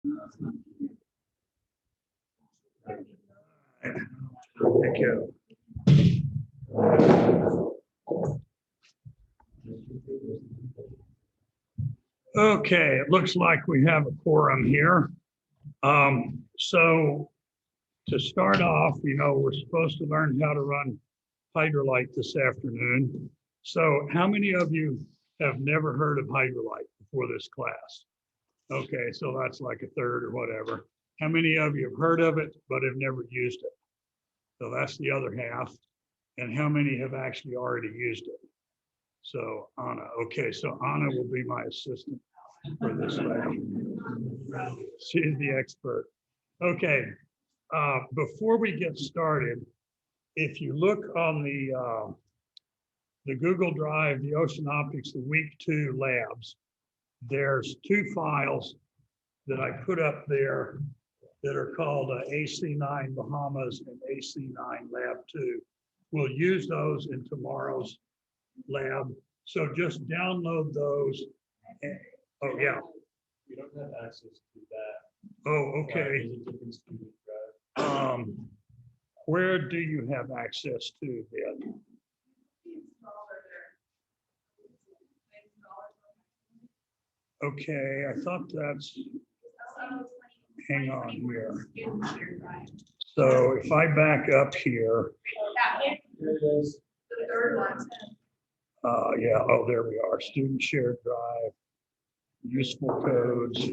Thank you. Okay, it looks like we have a quorum here. So to start off, we're supposed to learn how to run Hydrolight this afternoon. So how many of you have never heard of Hydrolight before this class? Okay, so that's like a third or whatever. How many of you have heard of it but have never used it? So that's the other half. And how many have actually already used it? So Anna, okay, so Anna will be my assistant for this session. She's the expert. Okay, before we get started, if you look on the Google Drive, the Ocean Optics, the week 2 labs, there's 2 files that I put up there that are called AC9 Bahamas and AC9 Lab9. We'll use those in tomorrow's lab. So just download those. Oh, yeah. You don't have access to that. Oh, okay. Where do you have access to that? Okay, I thought that's, hang on here. So if I back up here. There it is. Yeah, oh, there we are. Student shared drive, useful codes.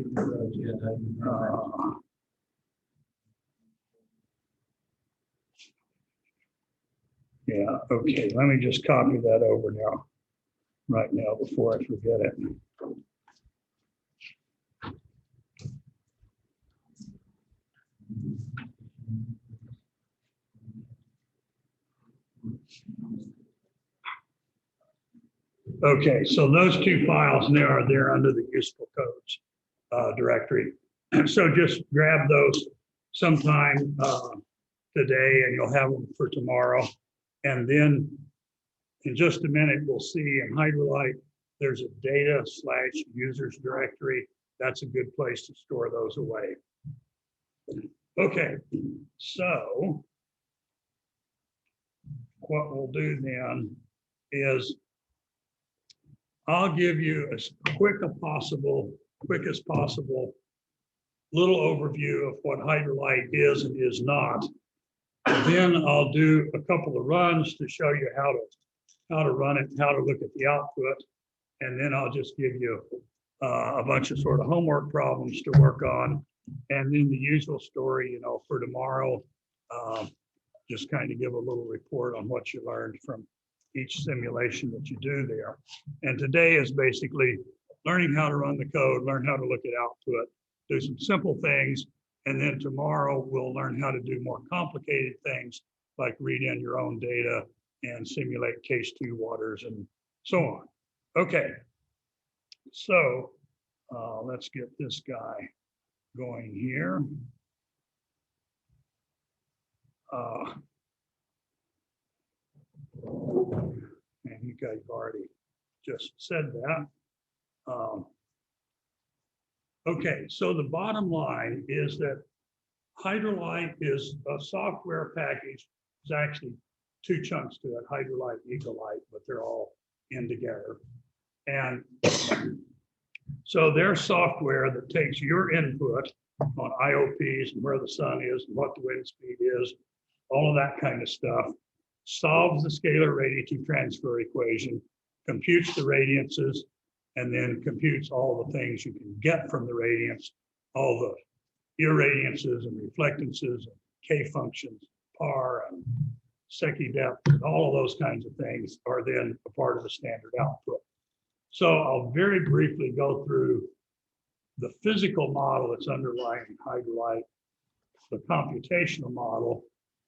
Yeah, okay, let me just copy that over now, right now, before I forget it. Okay, so those 2 files there are there under the useful codes directory. So just grab those sometime today and you'll have them for tomorrow. And then in just a minute, we'll see in Hydrolight, there's a data/users directory. That's a good place to store those away. Okay, so what we'll do then is I'll give you as quick as possible little overview of what Hydrolight is and is not. Then I'll do a couple of runs to show you how to run it, how to look at the output, and then I'll just give you a bunch of sort of homework problems to work on, and then the usual story, for tomorrow. Just kind of give a little report on what you learned from each simulation that you do there. And today is basically learning how to run the code, learn how to look at output, do some simple things. And then tomorrow we'll learn how to do more complicated things like read in your own data and simulate case 2 waters and so on. Okay, so let's get this guy going here. And you guys already just said that. Okay, so the bottom line is that Hydrolight is a software package. There's actually 2 chunks to it, Hydrolight and Ecolite, but they're all in together. And so there's software that takes your input on IOPs and where the sun is and what the wind speed is, all of that kind of stuff, solves the scalar radiative transfer equation, computes the radiances, and then computes all the things you can get from the radiance, all the irradiances and reflectances, and K functions, par and Secchi depth, and all of those kinds of things are then a part of the standard output. So I'll very briefly go through the physical model that's underlying Hydrolight, the computational model,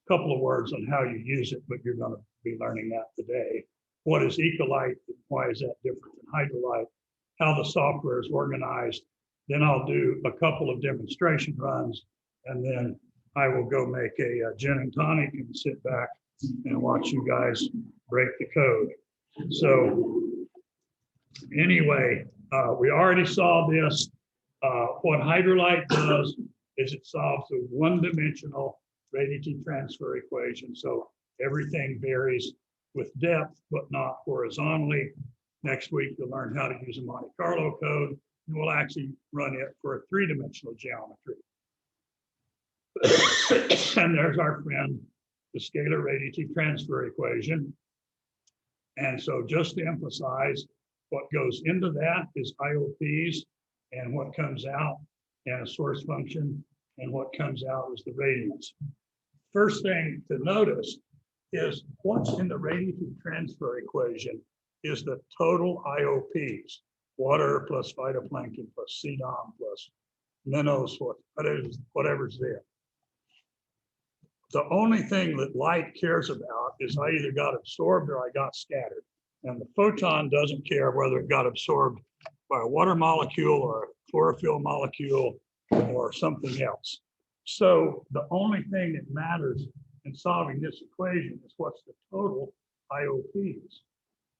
a couple of words on how you use it, but you're going to be learning that today. What is Ecolite? Why is that different than Hydrolight? How the software is organized. Then I'll do a couple of demonstration runs, and then I will go make a gin and tonic and sit back and watch you guys break the code. So anyway, we already saw this What Hydrolight does is it solves a one-dimensional radiative transfer equation. So everything varies with depth, but not horizontally. Next week, you'll learn how to use a Monte Carlo code, and we'll actually run it for a three-dimensional geometry. And there's our friend, the scalar radiative transfer equation. And so just to emphasize, what goes into that is IOPs, and what comes out and a source function, and what comes out is the radiance. First thing to notice is what's in the radiative transfer equation is the total IOPs, water plus phytoplankton plus CDOM plus minnows, whatever's there. The only thing that light cares about is I either got absorbed or I got scattered. And the photon doesn't care whether it got absorbed by a water molecule or a chlorophyll molecule or something else. So the only thing that matters in solving this equation is what's the total IOPs.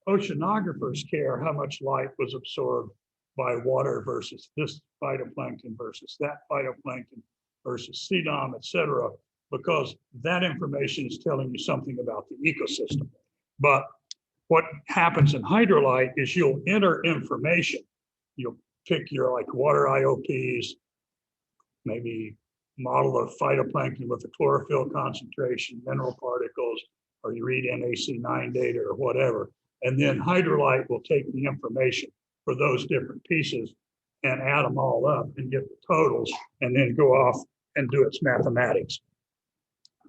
Oceanographers care how much light was absorbed by water versus this phytoplankton versus that phytoplankton versus CDOM, et cetera, because that information is telling you something about the ecosystem. But what happens in Hydrolight is you'll enter information. You'll pick your like water IOPs, maybe model of phytoplankton with the chlorophyll concentration, mineral particles, or you read NAC9 data or whatever. And then Hydrolight will take the information for those different pieces and add them all up and get the totals and then go off and do its mathematics.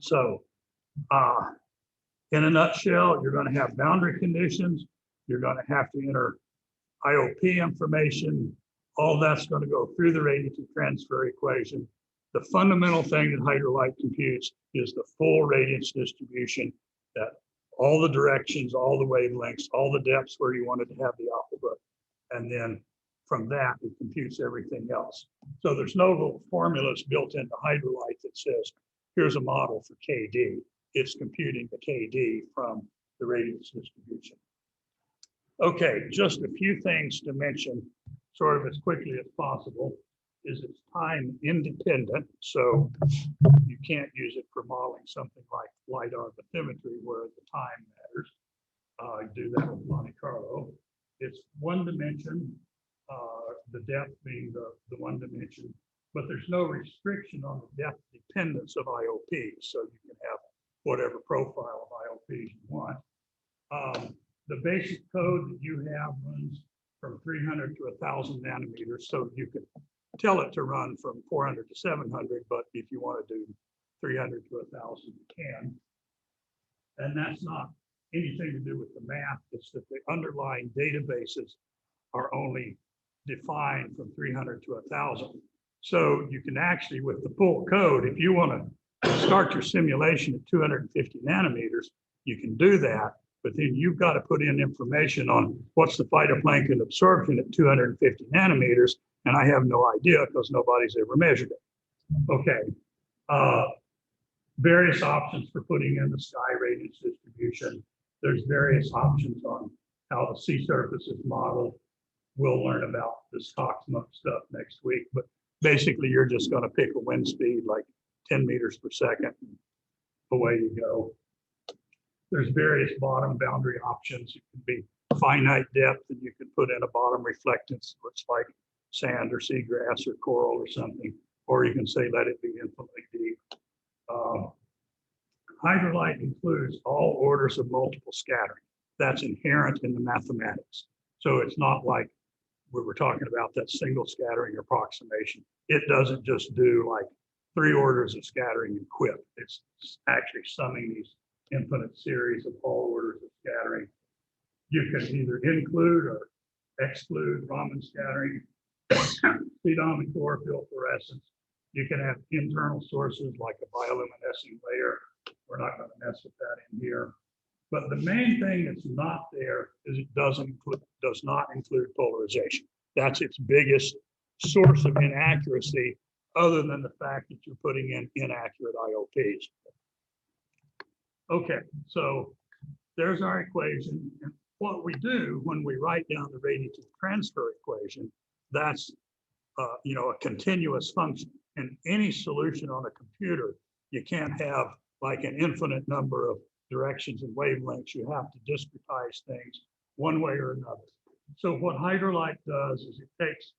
So in a nutshell, you're going to have boundary conditions. You're going to have to enter IOP information. All that's going to go through the radiative transfer equation. The fundamental thing that Hydrolight computes is the full radiance distribution, that all the directions, all the wavelengths, all the depths where you wanted to have the alpha. And then from that, it computes everything else. So there's no little formulas built into Hydrolight that says, here's a model for KD. It's computing the KD from the radiance distribution. Okay, just a few things to mention sort of as quickly as possible is it's time independent. So you can't use it for modeling something like LiDAR bathymetry where the time matters. You do that with Monte Carlo. It's one dimension, the depth being the one dimension, but there's no restriction on the depth dependence of IOPs. So you can have whatever profile of IOPs you want. The basic code that you have runs from 300 to 1,000 nanometers. So you can tell it to run from 400 to 700, but if you want to do 300 to 1,000, you can. And that's not anything to do with the math. It's that the underlying databases are only defined from 300 to 1,000. So you can actually, with the full code, if you want to start your simulation at 250 nanometers, you can do that, but then you've got to put in information on what's the phytoplankton absorption at 250 nanometers, and I have no idea because nobody's ever measured it. Okay, various options for putting in the sky radiance distribution. There's various options on how the sea surface is modeled. We'll learn about this Coxsmuck stuff next week, but basically you're just going to pick a wind speed like 10 meters per second, and away you go. There's various bottom boundary options. It can be finite depth, and you can put in a bottom reflectance, looks like sand or seagrass or coral or something, or you can say let it be infinitely deep. Hydrolight includes all orders of multiple scattering. That's inherent in the mathematics. So it's not like we were talking about that single scattering approximation. It doesn't just do like 3 orders of scattering and quit. It's actually summing these infinite series of all orders of scattering. You can either include or exclude Raman scattering, CDOM and chlorophyll fluorescence. You can have internal sources like a bioluminescent layer. We're not going to mess with that in here. But the main thing that's not there is it does not include polarization. That's its biggest source of inaccuracy, other than the fact that you're putting in inaccurate IOPs. Okay, so there's our equation. And what we do when we write down the radiative transfer equation, that's a continuous function. In any solution on a computer, you can't have like an infinite number of directions and wavelengths. You have to discretize things one way or another. So what Hydrolight does is it takes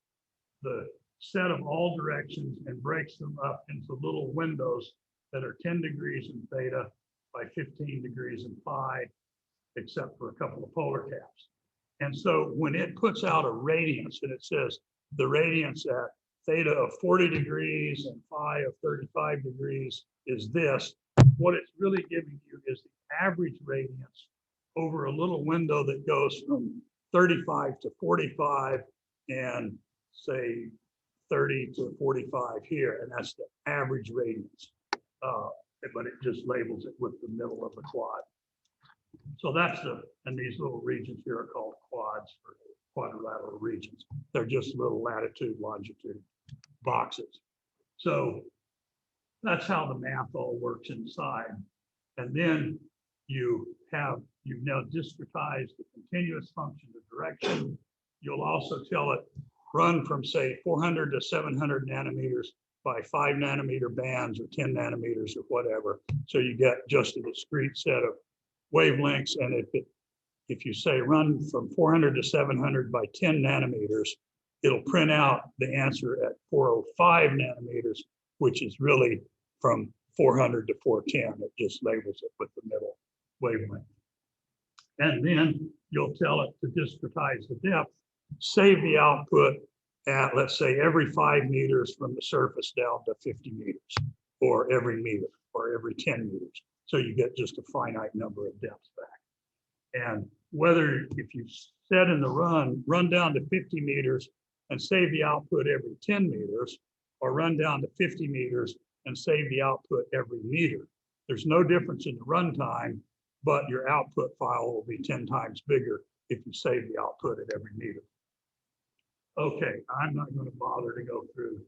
the set of all directions and breaks them up into little windows that are 10 degrees in theta by 15 degrees in phi, except for a couple of polar caps. And so when it puts out a radiance and it says the radiance at theta of 40 degrees and phi of 35 degrees is this, what it's really giving you is the average radiance over a little window that goes from 35 to 45 and say 30 to 45 here, and that's the average radiance. But it just labels it with the middle of the quad. So that's and these little regions here are called quads or quadrilateral regions. They're just little latitude, longitude boxes. So that's how the math all works inside. And then you've now discretized the continuous function of direction. You'll also tell it run from say 400 to 700 nanometers by 5 nanometer bands or 10 nanometers or whatever. So you get just a discrete set of wavelengths. And if you say run from 400 to 700 by 10 nanometers, it'll print out the answer at 405 nanometers, which is really from 400 to 410. It just labels it with the middle wavelength. And then you'll tell it to discretize the depth, save the output at, let's say, every 5 meters from the surface down to 50 meters, or every meter, or every 10 meters. So you get just a finite number of depths back. And whether if you set in the run down to 50 meters and save the output every 10 meters, or run down to 50 meters and save the output every meter, there's no difference in the runtime, but your output file will be 10 times bigger if you save the output at every meter. Okay, I'm not going to bother to go through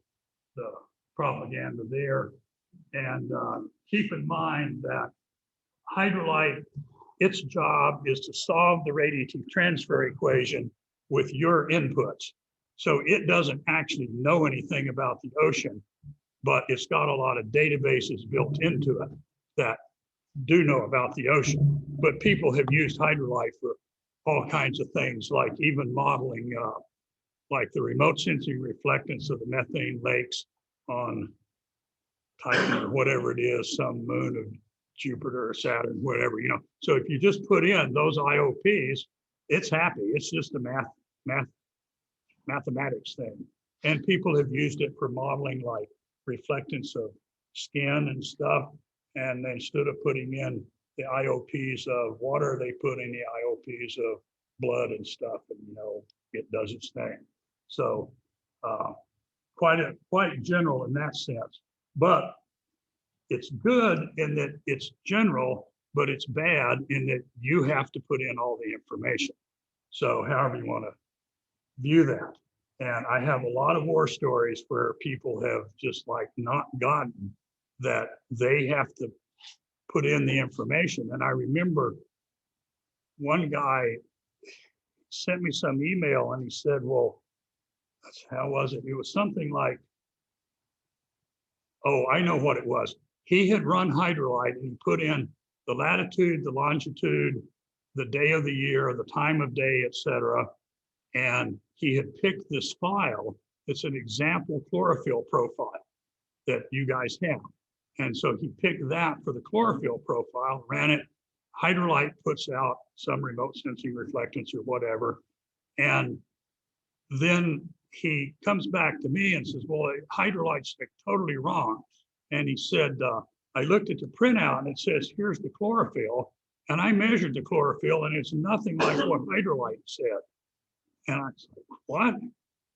the propaganda there. And keep in mind that Hydrolight, its job is to solve the radiative transfer equation with your inputs. So it doesn't actually know anything about the ocean, but it's got a lot of databases built into it that do know about the ocean. But people have used Hydrolight for all kinds of things, like even modeling like the remote sensing reflectance of the methane lakes on Titan or whatever it is, some moon of Jupiter or Saturn, whatever, So if you just put in those IOPs, it's happy. It's just a mathematics thing. And people have used it for modeling like reflectance of skin and stuff. And instead of putting in the IOPs of water, they put in the IOPs of blood and stuff, and it does its thing. So quite general in that sense, but it's good in that it's general, but it's bad in that you have to put in all the information. So however you want to view that. And I have a lot of war stories where people have just like not gotten that they have to put in the information. And I remember one guy sent me some email and he said, well, how was it? It was something like, oh, I know what it was. He had run Hydrolight and he put in the latitude, the longitude, the day of the year, the time of day, etc. And he had picked this file. It's an example chlorophyll profile that you guys have. And so he picked that for the chlorophyll profile, ran it. Hydrolight puts out some remote sensing reflectance or whatever. And then he comes back to me and says, well, Hydrolight's like totally wrong. And he said, I looked at the printout and it says, here's the chlorophyll. And I measured the chlorophyll and it's nothing like what Hydrolight said. And I said, what?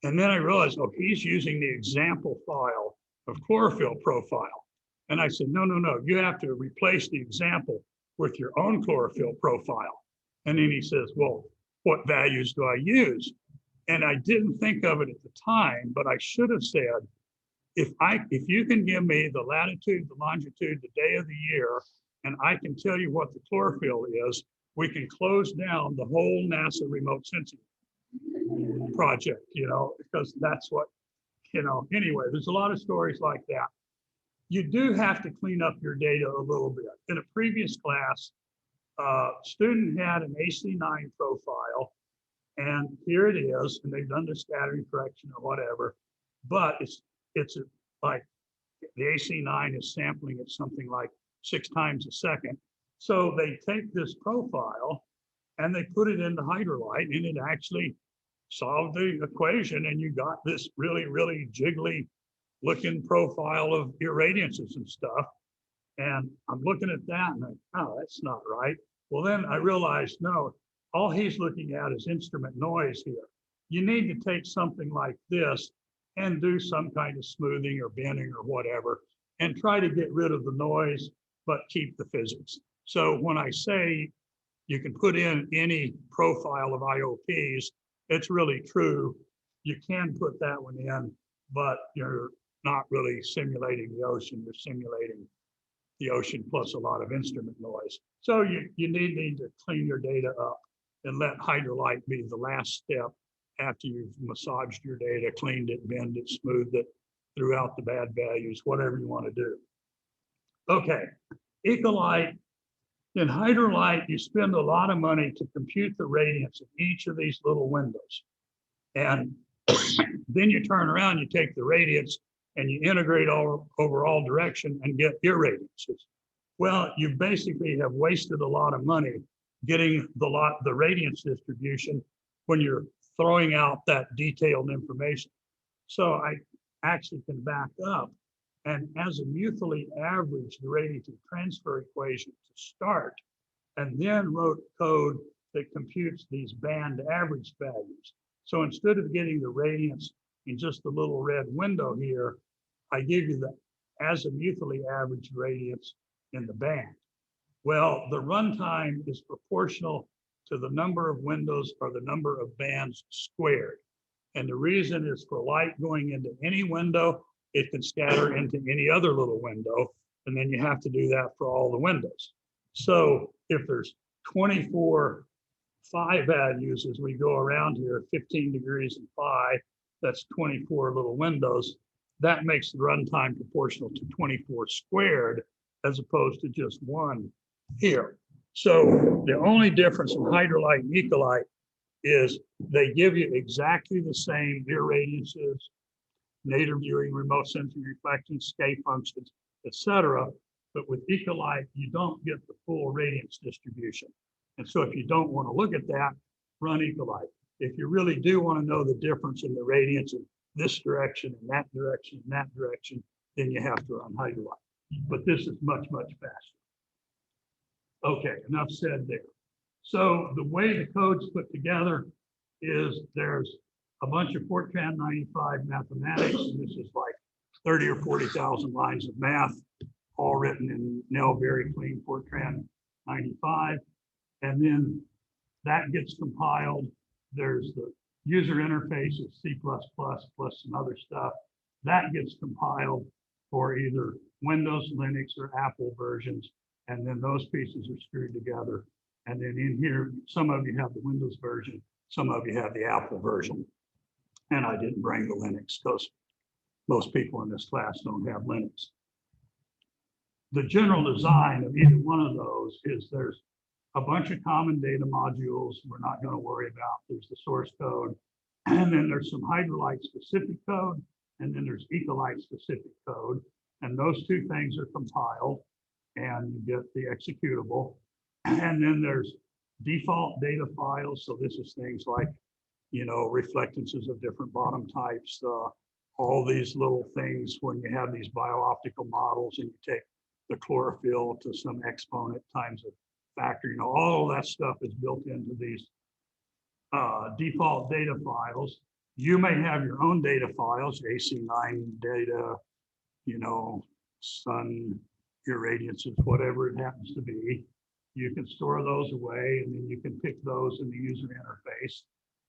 And then I realized, oh, he's using the example file of chlorophyll profile. And I said, no, you have to replace the example with your own chlorophyll profile. And then he says, well, what values do I use? And I didn't think of it at the time, but I should have said, if you can give me the latitude, the longitude, the day of the year, and I can tell you what the chlorophyll is, we can close down the whole NASA remote sensing project, because that's what Anyway, there's a lot of stories like that. You do have to clean up your data a little bit. In a previous class, student had an AC9 profile, and here it is, and they've done the scattering correction or whatever, but it's like the AC9 is sampling at something like 6 times a second. So they take this profile and they put it into Hydrolight, and it actually solved the equation, and you got this really, really jiggly looking profile of irradiances and stuff. And I'm looking at that and oh, that's not right. Well, then I realized, no, all he's looking at is instrument noise here. You need to take something like this and do some kind of smoothing or binning or whatever, and try to get rid of the noise, but keep the physics. So when I say you can put in any profile of IOPs, it's really true. You can put that one in, but you're not really simulating the ocean. You're simulating the ocean plus a lot of instrument noise. So you need to clean your data up and let Hydrolight be the last step after you've massaged your data, cleaned it, bent it, smoothed it, threw out the bad values, whatever you want to do. Okay, Ecolite. In Hydrolight, you spend a lot of money to compute the radiance of each of these little windows. And then you turn around, you take the radiance and you integrate all overall direction and get irradiances. Well, you basically have wasted a lot of money getting the radiance distribution when you're throwing out that detailed information. So I actually can back up and azimuthally average the radiance transfer equation to start, and then wrote code that computes these band average values. So instead of getting the radiance in just the little red window here, I give you the azimuthally averaged radiance in the band. Well, the runtime is proportional to the number of windows or the number of bands squared. And the reason is for light going into any window, it can scatter into any other little window. And then you have to do that for all the windows. So if there's 24 phi values as we go around here, 15 degrees and phi, that's 24 little windows. That makes the runtime proportional to 24 squared as opposed to just one here. So the only difference in Hydrolight and Ecolite is they give you exactly the same irradiances, native viewing, remote sensing reflection, scale functions, etc. But with Ecolite, you don't get the full radiance distribution. And so if you don't want to look at that, run Ecolite. If you really do want to know the difference in the radiance in this direction and that direction and that direction, then you have to run Hydrolight. But this is much, much faster. Okay, enough said there. So the way the code's put together is there's a bunch of Fortran 95 mathematics, and this is like 30 or 40,000 lines of math, all written in very clean Fortran 95. And then that gets compiled. There's the user interface of C++ plus some other stuff. That gets compiled for either Windows, Linux, or Apple versions. And then those pieces are screwed together. And then in here, some of you have the Windows version, some of you have the Apple version. And I didn't bring the Linux because most people in this class don't have Linux. The general design of either one of those is there's a bunch of common data modules we're not going to worry about. There's the source code, and then there's some Hydrolight specific code, and then there's Ecolite specific code. And those two things are compiled, and you get the executable. And then there's default data files. So this is things like, reflectances of different bottom types, all these little things when you have these bio-optical models and you take the chlorophyll to some exponent times a factor, all of that stuff is built into these default data files. You may have your own data files, AC9 data, sun irradiances, whatever it happens to be. You can store those away, and then you can pick those in the user interface.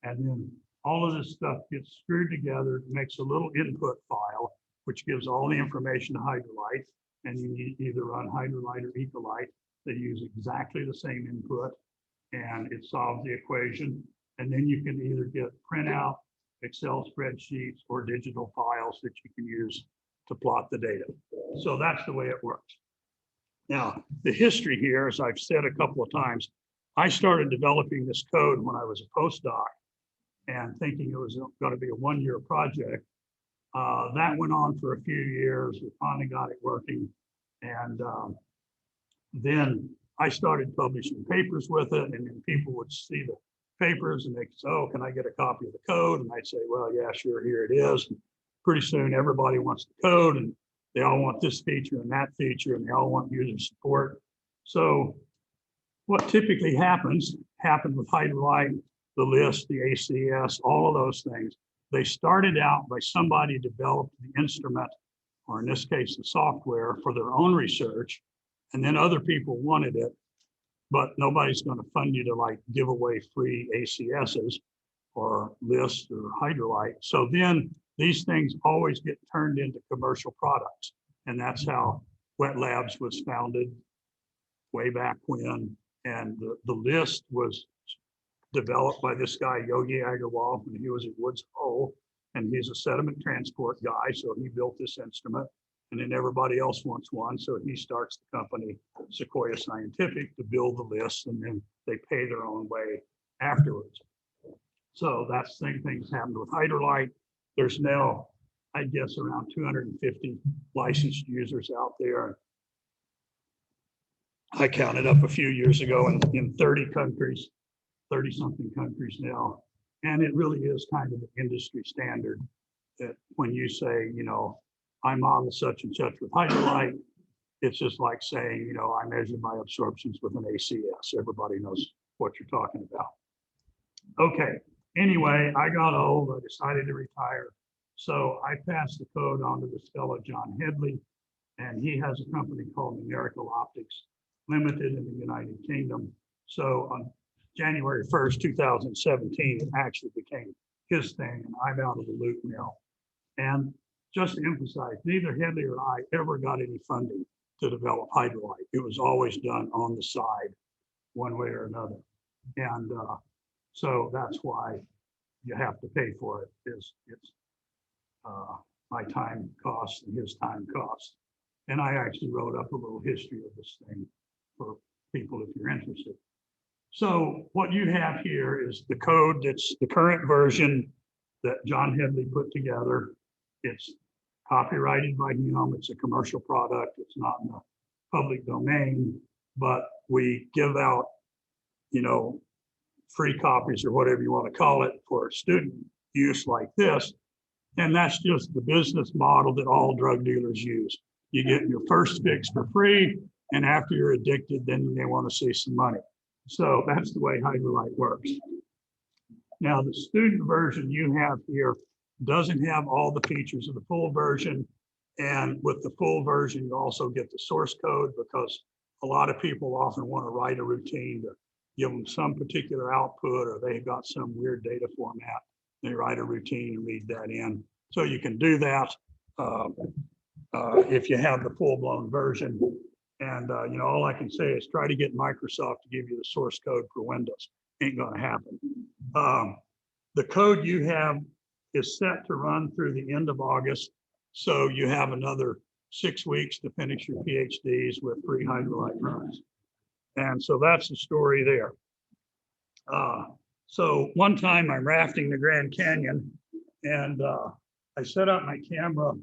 And then all of this stuff gets screwed together, makes a little input file, which gives all the information to Hydrolight. And you either run Hydrolight or Ecolite. They use exactly the same input, and it solves the equation. And then you can either get Printout Excel spreadsheets, or digital files that you can use to plot the data. So that's the way it works. Now, the history here, as I've said a couple of times, I started developing this code when I was a postdoc and thinking it was going to be a one-year project. That went on for a few years. We finally got it working. And then I started publishing papers with it, and then people would see the papers and they'd say, oh, can I get a copy of the code? And I'd say, well, yeah, sure, here it is. And pretty soon everybody wants the code, and they all want this feature and that feature, and they all want user support. So what typically happened with Hydrolight, the list, the ACS, all of those things. They started out by somebody developed the instrument, or in this case, the software, for their own research, and then other people wanted it, but nobody's going to fund you to like give away free ACSs or lists or Hydrolight. So then these things always get turned into commercial products. And that's how Wet Labs was founded way back when. And the list was developed by this guy, Yogi Agarwal, when he was at Woods Hole. And he's a sediment transport guy, so he built this instrument. And then everybody else wants one, so he starts the company, Sequoia Scientific, to build the list, and then they pay their own way afterwards. So that's the same things happened with Hydrolight. There's now, I guess, around 250 licensed users out there. I counted up a few years ago in 30 countries, 30-something countries now. And it really is kind of the industry standard that when you say, you know, I model such and such with Hydrolight, it's just like saying, you know, I measure my absorptions with an ACS. Everybody knows what you're talking about. Okay, anyway, I got old, I decided to retire. So I passed the code on to this fellow, John Headley, and he has a company called Numerical Optics Limited in the United Kingdom. So on January 1st, 2017, it actually became his thing, and I'm out of the loop now. And just to emphasize, neither Headley or I ever got any funding to develop Hydrolight. It was always done on the side, one way or another. And so that's why you have to pay for it. It's my time cost and his time cost. And I actually wrote up a little history of this thing for people if you're interested. So what you have here is the code that's the current version that John Headley put together. It's copyrighted by him. It's a commercial product. It's not in the public domain, but we give out, you know, free copies or whatever you want to call it for student use like this. And that's just the business model that all drug dealers use. You get your first fix for free, and after you're addicted, then they want to see some money. So that's the way Hydrolight works. Now, the student version you have here doesn't have all the features of the full version. And with the full version, you also get the source code, because a lot of people often want to write a routine to give them some particular output, or they've got some weird data format. They write a routine and read that in. So you can do that if you have the full-blown version. And you know, all I can say is try to get Microsoft to give you the source code for Windows. Ain't gonna happen. The code you have is set to run through the end of August. So you have another 6 weeks to finish your PhDs with free Hydrolight runs. And so that's the story there. So one time I'm rafting the Grand Canyon, and I set up my camera.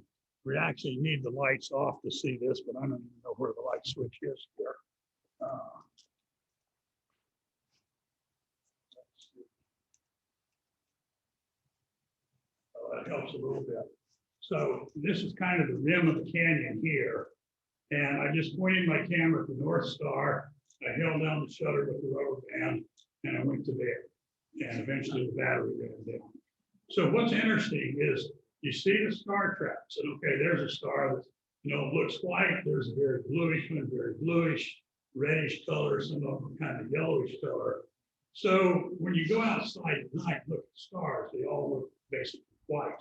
We actually need the lights off to see this, but I don't even know where the light switch is here. That helps a little bit. So this is kind of the rim of the canyon here. And I just pointed my camera at the North Star. I held down the shutter with the rubber band, and I went to bed. And eventually the battery ran down. So what's interesting is you see the star tracks, and okay, there's a star that, you know, looks white. There's a very bluish one, very bluish, reddish color. Some of them kind of yellowish color. So when you go outside at night, look at stars, they all look basically white.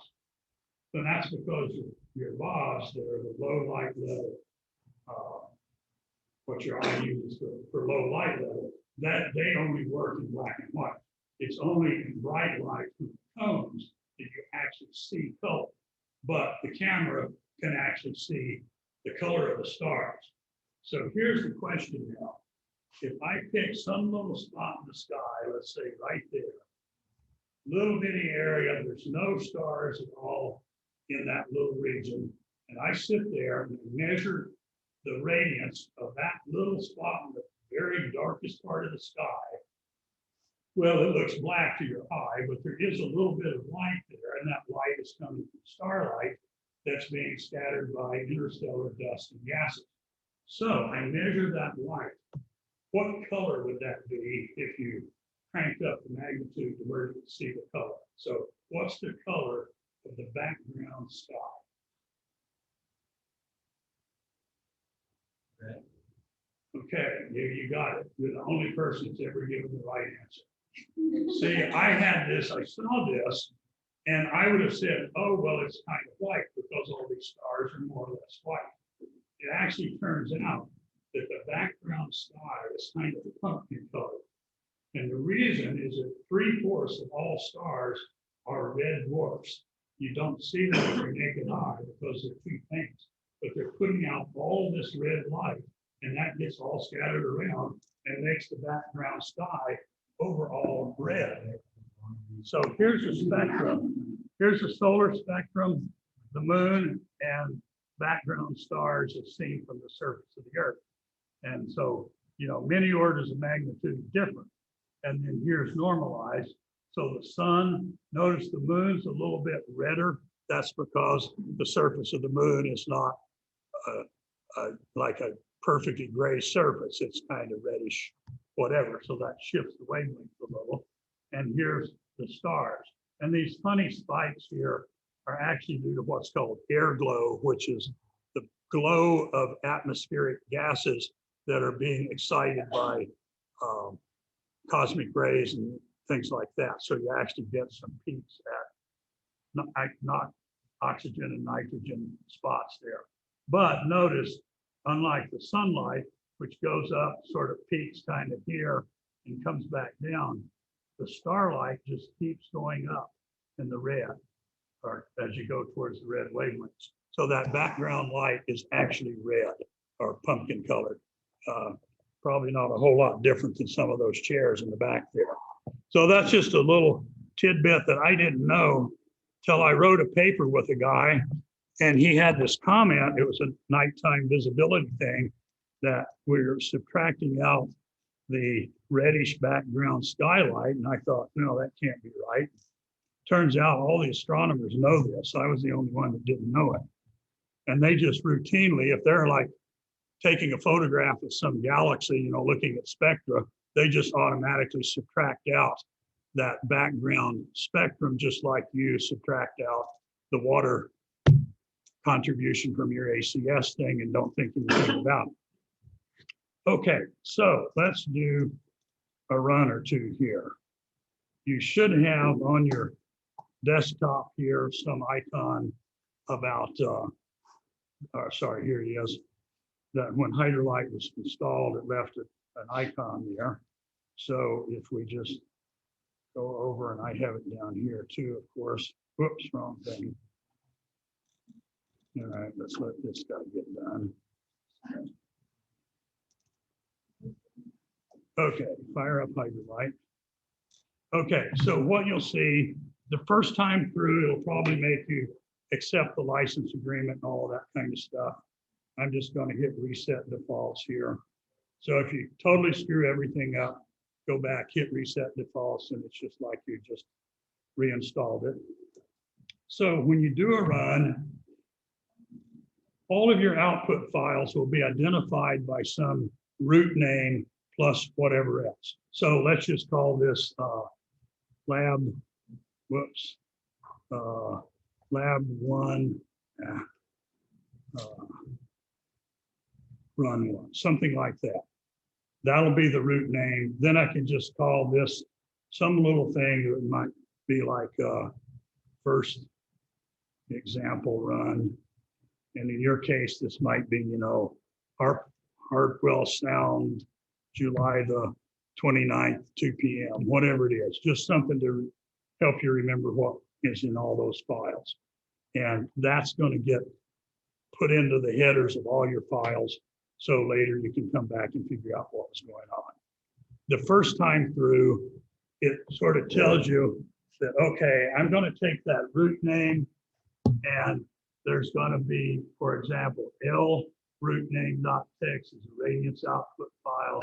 So that's because your LOBs, that are the low light level, what your eye uses for low light level, that they only work in black and white. It's only in bright light from the cones that you actually see color. But the camera can actually see the color of the stars. So here's the question now. If I pick some little spot in the sky, let's say right there, little bitty area, there's no stars at all in that little region, and I sit there and measure the radiance of that little spot in the very darkest part of the sky. Well, it looks black to your eye, but there is a little bit of light there, and that light is coming from starlight that's being scattered by interstellar dust and gases. So I measure that light. What color would that be if you cranked up the magnitude to where you can see the color? So what's the color of the background sky? Red. Okay, you got it. You're the only person that's ever given the right answer. See, I had this, I saw this, and I would have said, oh, well, it's kind of white because all these stars are more or less white. It actually turns out that the background sky is kind of pumpkin color. And the reason is that 3/4 of all stars are red dwarfs. You don't see them with your naked eye because they're too faint, but they're putting out all this red light, and that gets all scattered around and makes the background sky overall red. So here's the spectrum. Here's the solar spectrum, the moon, and background stars as seen from the surface of the earth. And so, you know, many orders of magnitude different. And then here's normalized. So the sun, notice the moon's a little bit redder. That's because the surface of the moon is not like a perfectly gray surface. It's kind of reddish, whatever. So that shifts the wavelength a little. And here's the stars. And these funny spikes here are actually due to what's called air glow, which is the glow of atmospheric gases that are being excited by cosmic rays and things like that. So you actually get some peaks at not oxygen and nitrogen spots there. But notice, unlike the sunlight, which goes up, sort of peaks kind of here and comes back down, the starlight just keeps going up in the red, or as you go towards the red wavelengths. So that background light is actually red or pumpkin colored. Probably not a whole lot different than some of those chairs in the back there. So that's just a little tidbit that I didn't know till I wrote a paper with a guy, and he had this comment. It was a nighttime visibility thing that we're subtracting out the reddish background skylight. And I thought, no, that can't be right. Turns out all the astronomers know this. I was the only one that didn't know it. And they just routinely, if they're like taking a photograph of some galaxy, you know, looking at spectra, they just automatically subtract out that background spectrum, just like you subtract out the water contribution from your ACS thing and don't think anything about it. Okay, so let's do a run or two here. You should have on your desktop here some icon about, sorry, here he is. That when Hydrolight was installed, it left an icon there. So if we just go over, and I have it down here too, of course. Whoops, wrong thing. All right, let's let this guy get done. Okay, fire up Hydrolight. Okay, so what you'll see, the first time through, it'll probably make you accept the license agreement and all that kind of stuff. I'm just going to hit reset defaults here. So if you totally screw everything up, go back, hit reset defaults, and it's just like you just reinstalled it. So when you do a run, all of your output files will be identified by some root name plus whatever else. So let's just call this lab, lab1 run 1, something like that. That'll be the root name. Then I can just call this some little thing that might be like first example run. And in your case, this might be, you know, Hartwell Sound, July the 29th, 2 p.m., whatever it is, just something to help you remember what is in all those files. And that's going to get put into the headers of all your files. So later you can come back and figure out what was going on. The first time through, it sort of tells you that, okay, I'm going to take that root name and there's going to be, for example, L root name.txt is a radiance output file.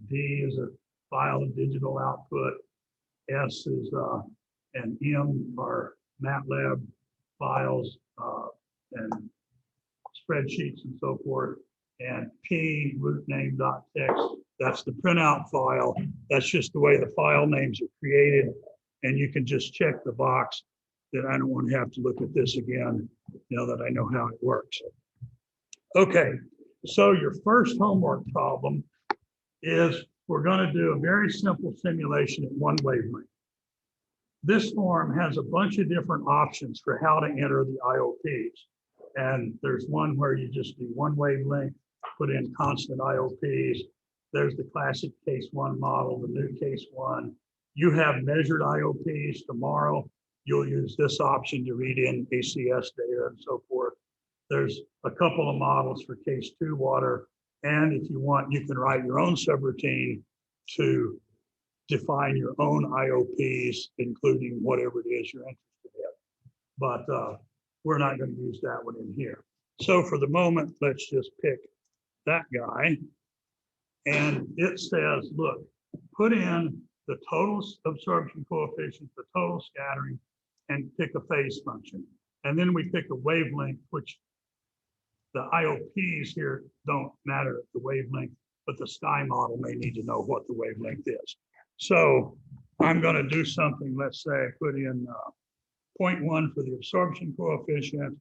D is a file of digital output. S is and M are MATLAB files and spreadsheets and so forth. And P root name.txt, that's the printout file. That's just the way the file names are created. And you can just check the box that I don't want to have to look at this again now that I know how it works. Okay, so your first homework problem is we're going to do a very simple simulation at one wavelength. This form has a bunch of different options for how to enter the IOPs. And there's one where you just do one wavelength, put in constant IOPs. There's the classic case one model, the new case one. You have measured IOPs. Tomorrow, you'll use this option to read in ACS data and so forth. There's a couple of models for case two water. And if you want, you can write your own subroutine to define your own IOPs, including whatever it is you're interested in. But we're not going to use that one in here. So for the moment, let's just pick that guy. And it says, look, put in the total absorption coefficient, the total scattering, and pick a phase function. And then we pick a wavelength, which the IOPs here don't matter at the wavelength, but the sky model may need to know what the wavelength is. So I'm going to do something, let's say I put in 0.1 for the absorption coefficient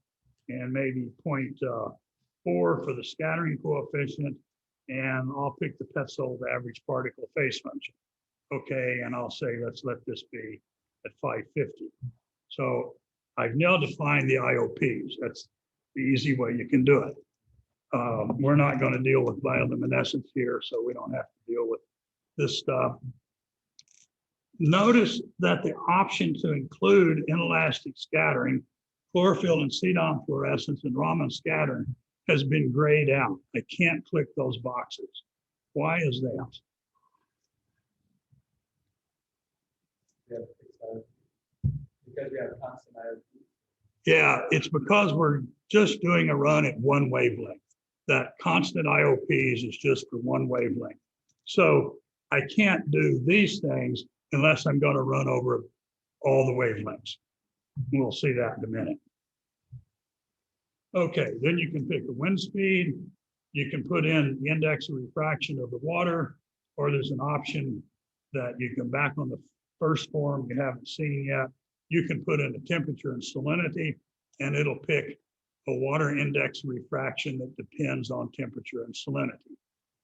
and maybe 0.4 for the scattering coefficient. And I'll pick the Petzold average particle phase function. Okay, and I'll say, let's let this be at 550. So I've now defined the IOPs. That's the easy way you can do it. We're not going to deal with bioluminescence here, so we don't have to deal with this stuff. Notice that the option to include inelastic scattering, chlorophyll and CDOM fluorescence, and Raman scattering has been grayed out. I can't click those boxes. Why is that? Because we have constant IOP. Yeah, it's because we're just doing a run at one wavelength. That constant IOPs is just for one wavelength. So I can't do these things unless I'm going to run over all the wavelengths. We'll see that in a minute. Okay, then you can pick a wind speed. You can put in the index of refraction of the water, or there's an option that you can back on the first form you haven't seen yet. You can put in a temperature and salinity, and it'll pick a water index refraction that depends on temperature and salinity.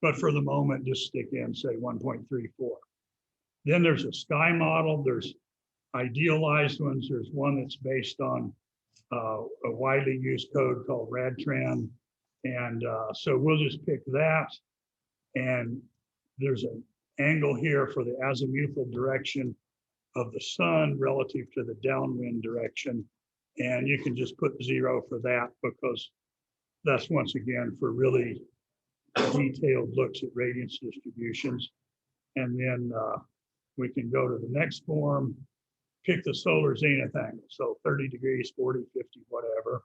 But for the moment, just stick in, say, 1.34. Then there's a sky model. There's idealized ones. There's one that's based on a widely used code called RadTran. And so we'll just pick that. And there's an angle here for the azimuthal direction of the sun relative to the downwind direction. And you can just put 0 for that, because that's, once again, for really detailed looks at radiance distributions. And then we can go to the next form, pick the solar zenith angle. So 30 degrees, 40, 50, whatever.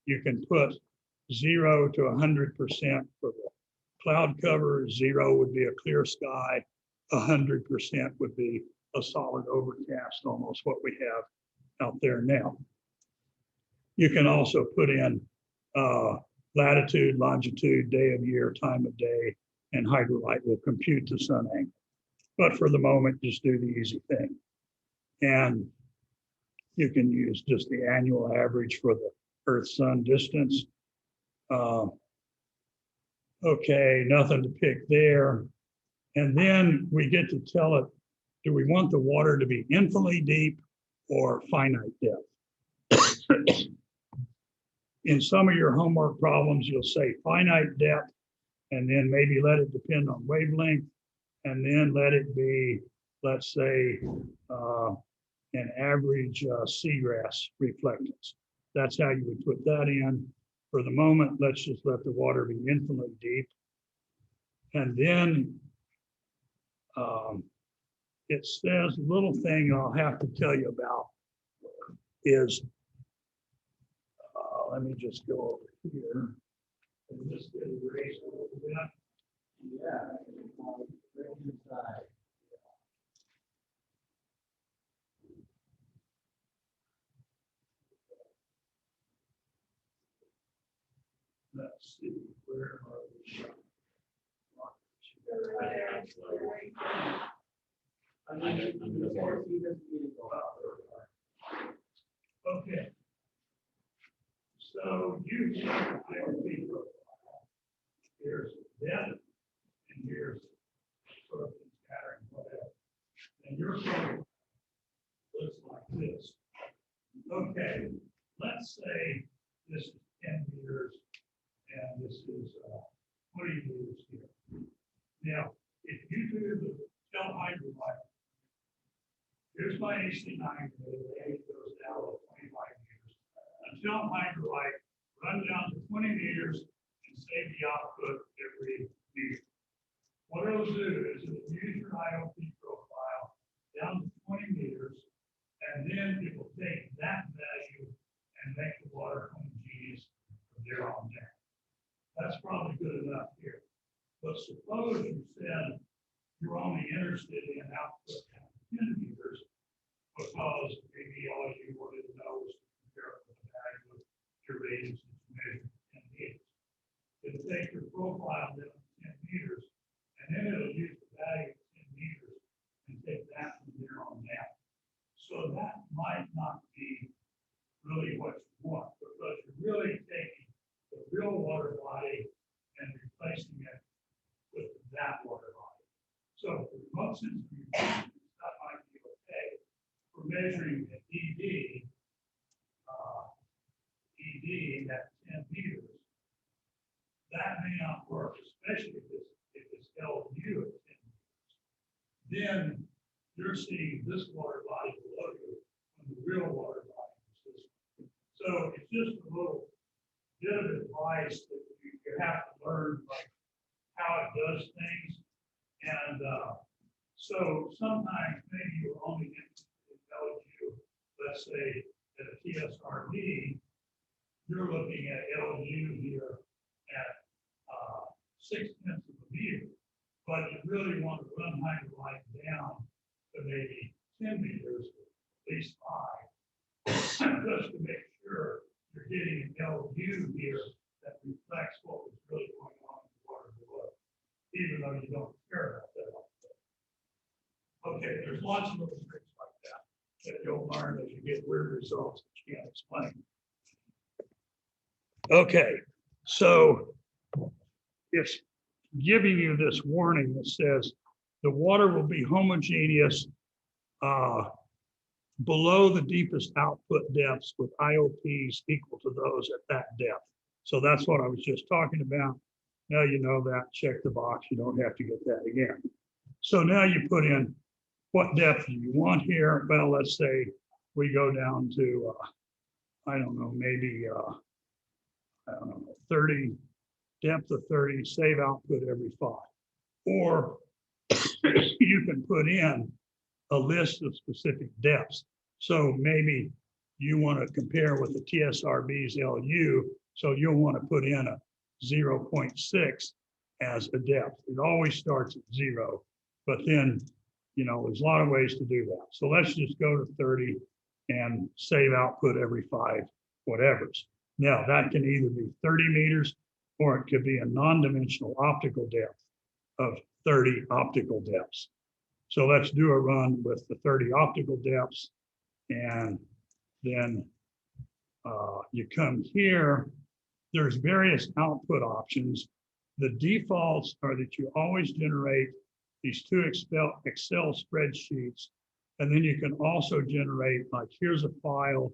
You can put 0 to 100% for the cloud cover. 0 would be a clear sky. 100% would be a solid overcast, almost what we have out there now. You can also put in latitude, longitude, day of year, time of day, and Hydrolight will compute the sun angle. But for the moment, just do the easy thing. And you can use just the annual average for the Earth-Sun distance. Okay, nothing to pick there. And then we get to tell it, do we want the water to be infinitely deep or finite depth? In some of your homework problems, you'll say finite depth, and then maybe let it depend on wavelength, and then let it be, let's say, and average seagrass reflectance. That's how you would put that in. For the moment, let's just let the water be infinitely deep. And then it says a little thing I'll have to tell you about is, let me just go over here. And this get erased a little bit. Yeah. Right inside. Let's see, where are we? Okay. So you have IOP profile. Here's depth, and here's absorption, scattering, whatever. And your profile looks like this. Okay, let's say this is 10 meters, and this is 20 meters here. Now, if you do the gel hydrolight, here's my AC9 grid, it goes down to 25 meters. A gel hydrolight, run down to 20 meters and save the output every meter. What it'll do is it'll use your IOP profile down to 20 meters, and then it will take that value and make the water homogeneous from there on down. That's probably good enough here. But suppose you said you're only interested in output at 10 meters because maybe all you wanted to know was to compare the value of your radius that's measured at 10 meters. It'll take your profile down to 10 meters, and then it'll use the value of 10 meters and take that from there on down. So that might not be really what you want, because you're really taking the real water body and replacing it with that water body. So for remote sensing, that might be okay. For measuring the ED at 10 meters, that may not work, especially if it's LU at 10 meters. Then you're seeing this water body below you, and the real water body is this one. So it's just a little bit of advice that you have to learn, like how it does things. And so sometimes maybe you're only interested in LU, let's say at a TSRB, you're looking at LU here at 0.6 of a meter, but you really want to run hydrolight down to maybe 10 meters, at least 5, just to make sure you're getting an LU here that reflects what was really going on in the water below, even though you don't care about that. Okay, there's lots of little tricks like that that you'll learn as you get weird results that you can't explain. Okay, so it's giving you this warning that says the water will be homogeneous below the deepest output depths with IOPs equal to those at that depth. So that's what I was just talking about. Now you know that, check the box, you don't have to get that again. So now you put in what depth do you want here? Well, let's say we go down to, I don't know, maybe, I don't know, 30, depth of 30, save output every 5. Or you can put in a list of specific depths. So maybe you want to compare with the TSRB's LU, so you'll want to put in a 0.6 as a depth. It always starts at 0, but then, you know, there's a lot of ways to do that. So let's just go to 30 and save output every 5 whatevers. Now that can either be 30 meters or it could be a non-dimensional optical depth of 30 optical depths. So let's do a run with the 30 optical depths, and then you come here. There's various output options. The defaults are that you always generate these 2 Excel spreadsheets, and then you can also generate, like, here's a file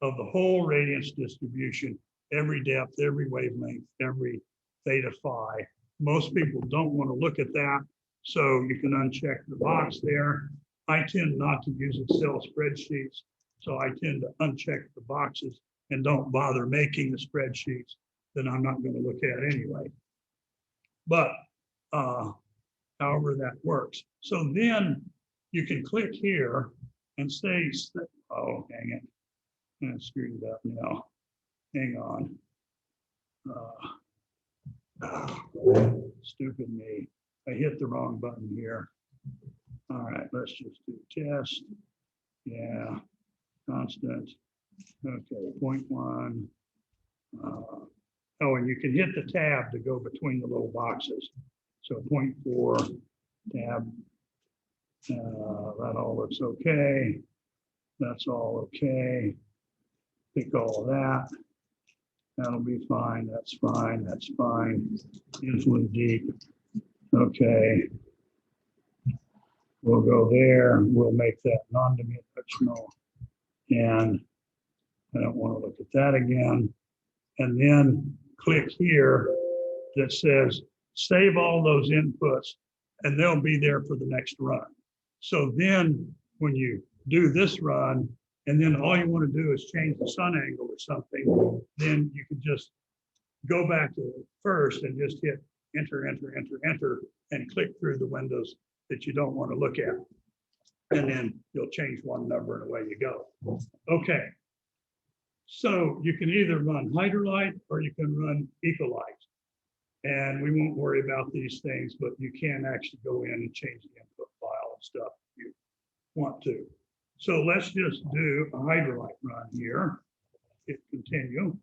of the whole radiance distribution, every depth, every wavelength, every theta phi. Most people don't want to look at that, so you can uncheck the box there. I tend not to use Excel spreadsheets, so I tend to uncheck the boxes and don't bother making the spreadsheets that I'm not going to look at anyway. But however that works. So then you can click here and say, oh, hang it. I screwed it up now. Hang on. Stupid me. I hit the wrong button here. All right, let's just do test. Yeah, constant. Okay, 0.1. Oh, and you can hit the tab to go between the little boxes. So 0.4 tab. That all looks okay. That's all okay. Pick all of that. That'll be fine. That's fine. That's fine. Influence deep. Okay. We'll go there. We'll make that non-dimensional. And I don't want to look at that again. And then click here that says save all those inputs and they'll be there for the next run. So then when you do this run, and then all you want to do is change the sun angle or something, then you can just go back to first and just hit enter, enter, enter, enter, and click through the windows that you don't want to look at. And then you'll change one number and away you go. Okay. So you can either run Hydrolight or you can run Ecolite. And we won't worry about these things, but you can actually go in and change the input file and stuff if you want to. So let's just do a Hydrolight run here. Hit continue.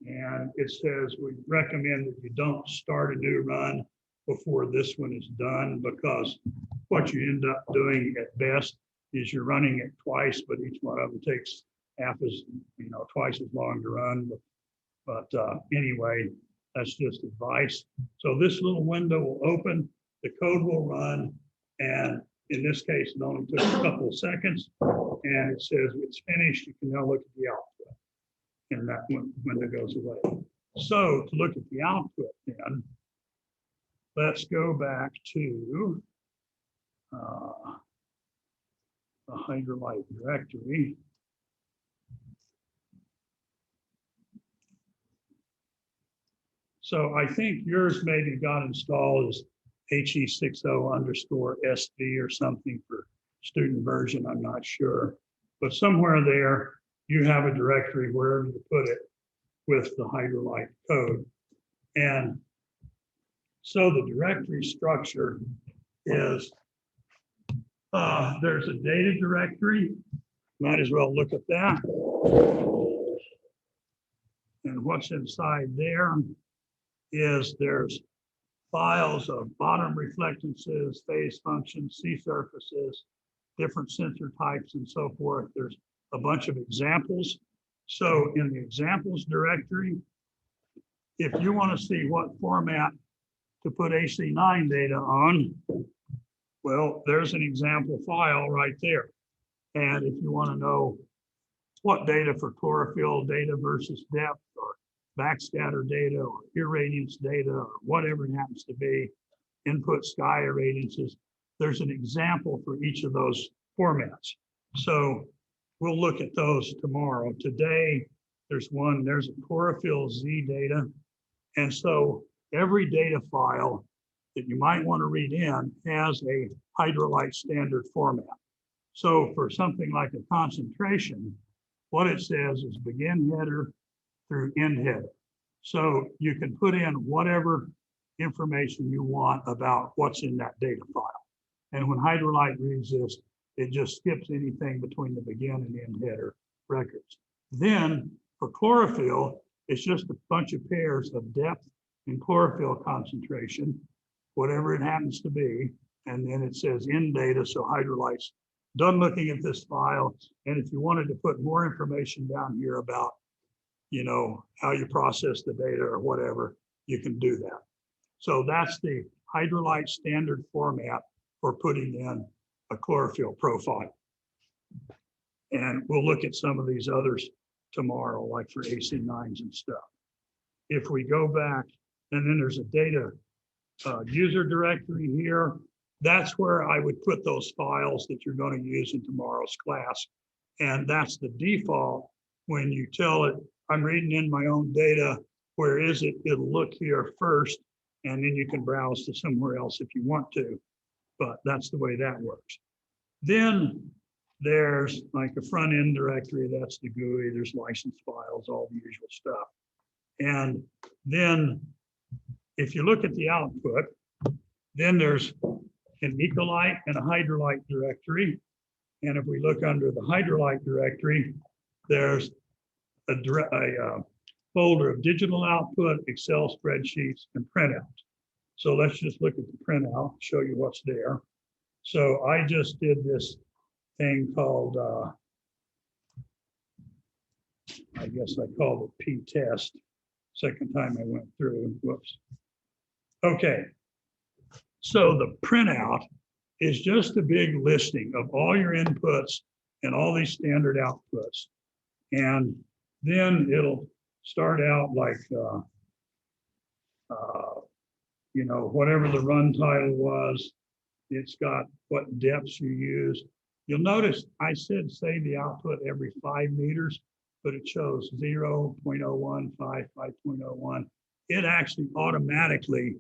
And it says we recommend that you don't start a new run before this one is done, because what you end up doing at best is you're running it twice, but each one of them takes twice as long to run. But anyway, that's just advice. So this little window will open, the code will run, and in this case, it only took a couple of seconds, and it says it's finished. You can now look at the output, and that window goes away. So to look at the output then, let's go back to the Hydrolight directory. So I think yours maybe got installed as HE60_SD or something for student version, I'm not sure. But somewhere there, you have a directory wherever you put it with the Hydrolight code. And so the directory structure is, there's a data directory. Might as well look at that. And what's inside there is there's files of bottom reflectances, phase functions, sea surfaces, different sensor types, and so forth. There's a bunch of examples. So in the examples directory, if you want to see what format to put AC9 data on, well, there's an example file right there. And if you want to know what data for chlorophyll data versus depth, or backscatter data, or irradiance data, or whatever it happens to be, input sky irradiances, there's an example for each of those formats. So we'll look at those tomorrow. Today, there's a chlorophyll Z data. And so every data file that you might want to read in has a Hydrolight standard format. So for something like a concentration, what it says is begin header through end header. So you can put in whatever information you want about what's in that data file. And when Hydrolight reads this, it just skips anything between the begin and end header records. Then for chlorophyll, it's just a bunch of pairs of depth and chlorophyll concentration, whatever it happens to be. And then it says in data, so Hydrolight's done looking at this file. And if you wanted to put more information down here about, how you process the data or whatever, you can do that. So that's the Hydrolight standard format for putting in a chlorophyll profile. And we'll look at some of these others tomorrow, like for AC9s and stuff. If we go back, and then there's a data user directory here, that's where I would put those files that you're going to use in tomorrow's class. And that's the default. When you tell it, I'm reading in my own data, where is it? It'll look here first, and then you can browse to somewhere else if you want to. But that's the way that works. Then there's like a front end directory, that's the GUI, there's license files, all the usual stuff. And then if you look at the output, then there's an Ecolite and a Hydrolight directory. And if we look under the Hydrolight directory, there's a folder of digital output, Excel spreadsheets, and printouts. So let's just look at the printout, show you what's there. So I just did this thing called, I guess I called it P-test. Second time I went through, whoops. Okay, so the printout is just a big listing of all your inputs and all these standard outputs. And then it'll start out like, you know, whatever the run title was, it's got what depths you use. You'll notice I said save the output every 5 meters, but it shows 0, 0.01, 5, 5.01. It actually automatically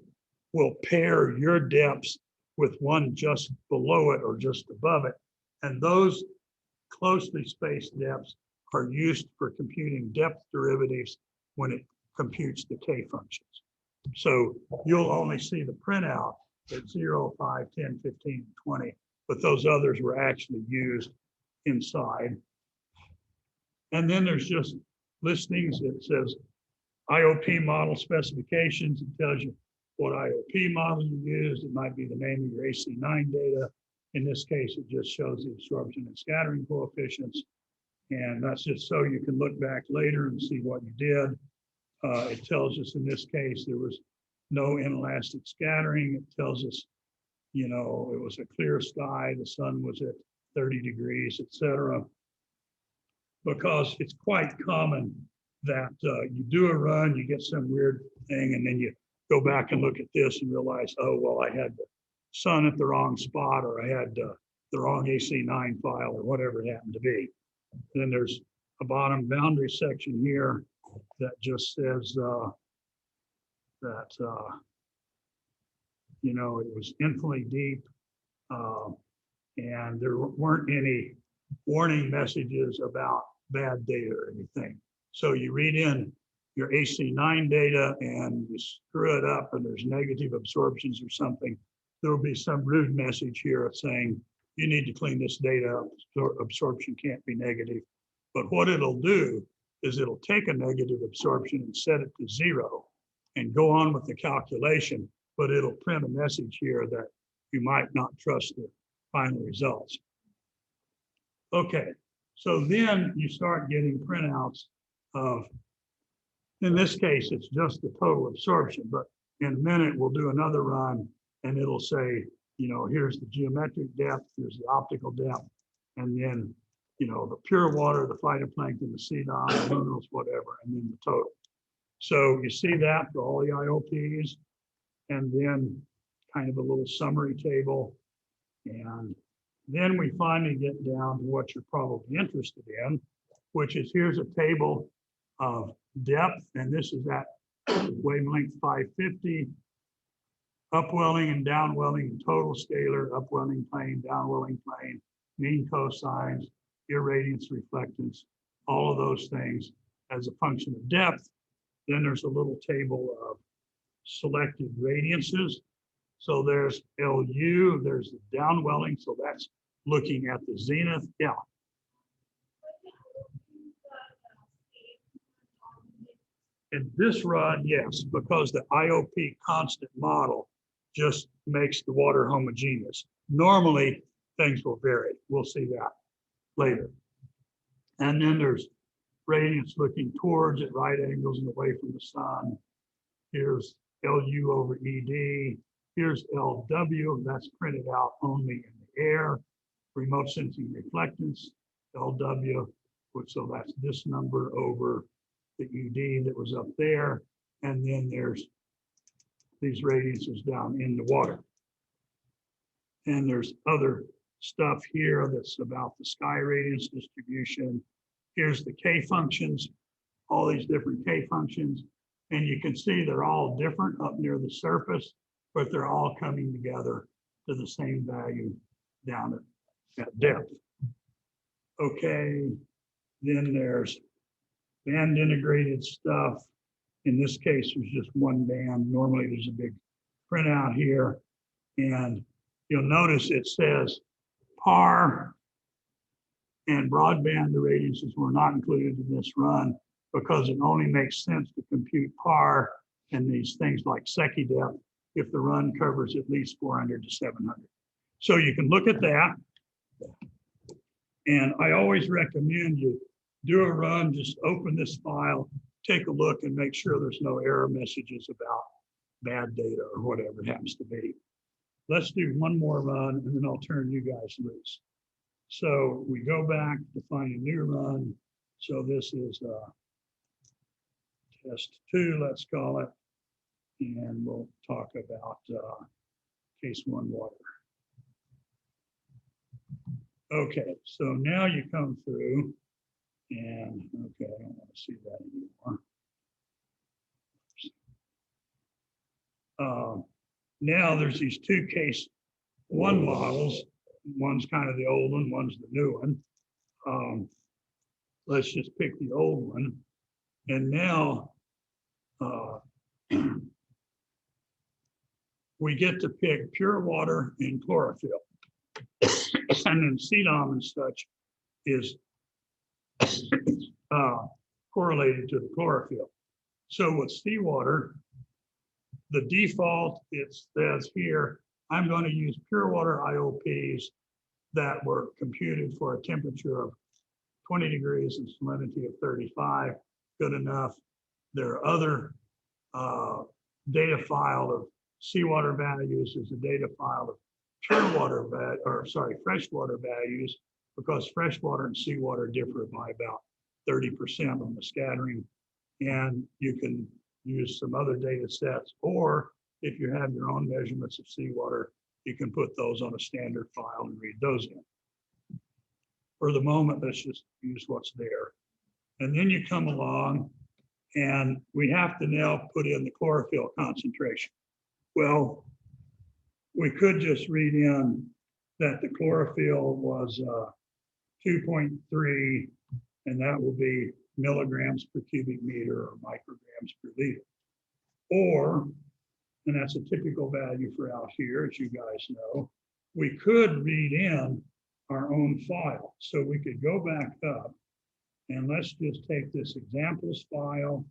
will pair your depths with one just below it or just above it. And those closely spaced depths are used for computing depth derivatives when it computes the K functions. So you'll only see the printout at 0, 5, 10, 15, 20, but those others were actually used inside. And then there's just listings. It says IOP model specifications. It tells you what IOP model you used. It might be the name of your AC9 data. In this case, it just shows the absorption and scattering coefficients. And that's just so you can look back later and see what you did. It tells us in this case, there was no inelastic scattering. It tells us, you know, it was a clear sky. The sun was at 30 degrees, etc. Because it's quite common that you do a run, you get some weird thing, and then you go back and look at this and realize, oh, well, I had the sun at the wrong spot, or I had the wrong AC9 file, or whatever it happened to be. And then there's a bottom boundary section here that just says that, you know, it was infinitely deep, and there weren't any warning messages about bad data or anything. So you read in your AC9 data and you screw it up and there's negative absorptions or something, there will be some rude message here saying, you need to clean this data up, absorption can't be negative. But what it'll do is it'll take a negative absorption and set it to 0 and go on with the calculation, but it'll print a message here that you might not trust the final results. Okay, so then you start getting printouts of, in this case, it's just the total absorption, but in a minute we'll do another run and it'll say, you know, here's the geometric depth, here's the optical depth, and then, you know, the pure water, the phytoplankton, the CDON, the minerals, whatever, and then the total. So you see that for all the IOPs, and then kind of a little summary table. And then we finally get down to what you're probably interested in, which is here's a table of depth, and this is at wavelength 550, upwelling and downwelling and total scalar, upwelling plane, downwelling plane, mean cosines, irradiance, reflectance, all of those things as a function of depth. Then there's a little table of selected radiances. So there's LU, there's the downwelling, so that's looking at the zenith. Yeah. In this run, yes, because the IOP constant model just makes the water homogeneous. Normally, things will vary. We'll see that later. And then there's radiance looking towards at right angles and away from the sun. Here's LU over ED. Here's LW, that's printed out only in the air. Remote sensing reflectance, LW, so that's this number over the ED that was up there. And then there's these radiances down in the water. And there's other stuff here that's about the sky radiance distribution. Here's the K functions, all these different K functions. And you can see they're all different up near the surface, but they're all coming together to the same value down at depth. Okay, then there's band integrated stuff. In this case, there's just one band. Normally there's a big printout here. And you'll notice it says PAR and broadband irradiances were not included in this run because it only makes sense to compute PAR and these things like Secchi depth if the run covers at least 400 to 700. So you can look at that. And I always recommend you do a run, just open this file, take a look and make sure there's no error messages about bad data or whatever it happens to be. Let's do one more run and then I'll turn you guys loose. So we go back to find a new run. So this is test 2, let's call it. And we'll talk about case 1 water. Okay, so now you come through and okay, I don't want to see that anymore. Now there's these 2 case 1 models. One's kind of the old one, one's the new one. Let's just pick the old one. And now we get to pick pure water and chlorophyll. And then CDOM and such is correlated to the chlorophyll. So with seawater, the default, it says here, I'm going to use pure water IOPs that were computed for a temperature of 20 degrees and salinity of 35. Good enough. There are other data file of seawater values. There's a data file of pure water, freshwater values, because freshwater and seawater differ by about 30% on the scattering. And you can use some other data sets, or if you have your own measurements of seawater, you can put those on a standard file and read those in. For the moment, let's just use what's there. And then you come along and we have to now put in the chlorophyll concentration. Well, we could just read in that the chlorophyll was 2.3, and that will be milligrams per cubic meter or micrograms per liter. Or, and that's a typical value for out here, as you guys know, we could read in our own file. So we could go back up and let's just take this examples file,